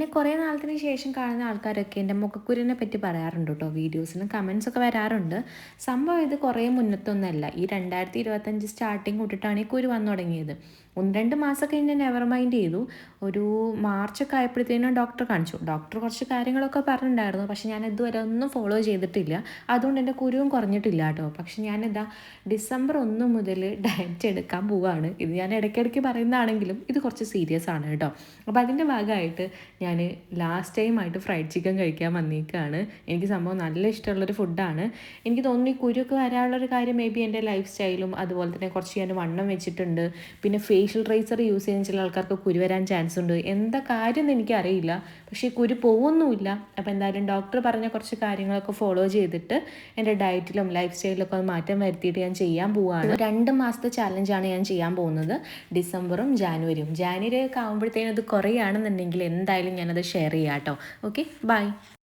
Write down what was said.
എന്നെ കുറേ നാളത്തിന് ശേഷം കാണുന്ന ആൾക്കാരൊക്കെ എൻ്റെ മുഖക്കുരുവിനെ പറ്റി പറയാറുണ്ട് കേട്ടോ. വീഡിയോസിലും കമൻസൊക്കെ വരാറുണ്ട്. സംഭവം ഇത് കുറേ മുന്നത്തൊന്നല്ല. ഈ 2025 സ്റ്റാർട്ടിങ് തൊട്ടിട്ടാണ് ഈ കുരു വന്നു തുടങ്ങിയത്. 1-2 മാസമൊക്കെ ഞാൻ നെവർ മൈൻഡ് ചെയ്തു. ഒരു മാർച്ചൊക്കെ ആയപ്പോഴത്തേനും ഡോക്ടറെ കാണിച്ചു. ഡോക്ടർ കുറച്ച് കാര്യങ്ങളൊക്കെ പറഞ്ഞിട്ടുണ്ടായിരുന്നു. പക്ഷെ ഞാൻ ഇതുവരെ ഒന്നും ഫോളോ ചെയ്തിട്ടില്ല. അതുകൊണ്ട് എൻ്റെ കുരുവും കുറഞ്ഞിട്ടില്ല കേട്ടോ. പക്ഷെ ഞാനിതാ ഡിസംബർ 1 മുതൽ ഡയറ്റ് എടുക്കാൻ പോവുകയാണ്. ഇത് ഞാൻ ഇടയ്ക്കിടയ്ക്ക് പറയുന്നതാണെങ്കിലും ഇത് കുറച്ച് സീരിയസ് ആണ് കേട്ടോ. അപ്പോൾ അതിൻ്റെ ഭാഗമായിട്ട് ഞാൻ ലാസ്റ്റ് ടൈമായിട്ട് ഫ്രൈഡ് ചിക്കൻ കഴിക്കാൻ വന്നിരിക്കുകയാണ്. എനിക്ക് സംഭവം നല്ല ഇഷ്ടമുള്ളൊരു ഫുഡാണ്. എനിക്ക് തോന്നുന്നു ഈ കുരുവൊക്കെ വരാനുള്ളൊരു കാര്യം മേ ബി എൻ്റെ ലൈഫ് സ്റ്റൈലും അതുപോലെ തന്നെ കുറച്ച് ഞാൻ വണ്ണം വെച്ചിട്ടുണ്ട്. പിന്നെ ഫേഷ്യൽ റൈസർ യൂസ് ചെയ്യുന്ന ചില ആൾക്കാർക്ക് കുരു വരാൻ ചാൻസ് ഉണ്ട്. എന്താ കാര്യം എന്ന് എനിക്കറിയില്ല. പക്ഷേ ഈ കുരു പോകുന്നുമില്ല. അപ്പോൾ എന്തായാലും ഡോക്ടർ പറഞ്ഞ കുറച്ച് കാര്യങ്ങളൊക്കെ ഫോളോ ചെയ്തിട്ട് എൻ്റെ ഡയറ്റിലും ലൈഫ് സ്റ്റൈലിലൊക്കെ ഒന്ന് മാറ്റം വരുത്തിയിട്ട് ഞാൻ ചെയ്യാൻ പോവുകയാണ്. 2 മാസത്തെ ചാലഞ്ചാണ് ഞാൻ ചെയ്യാൻ പോകുന്നത്. ഡിസംബറും ജാനുവരിയും ഒക്കെ ആകുമ്പോഴത്തേനും അത് കുറയുകയാണെന്നുണ്ടെങ്കിൽ എന്തായാലും ഞാനത് ഷെയർ ചെയ്യാം കേട്ടോ. Okay, by.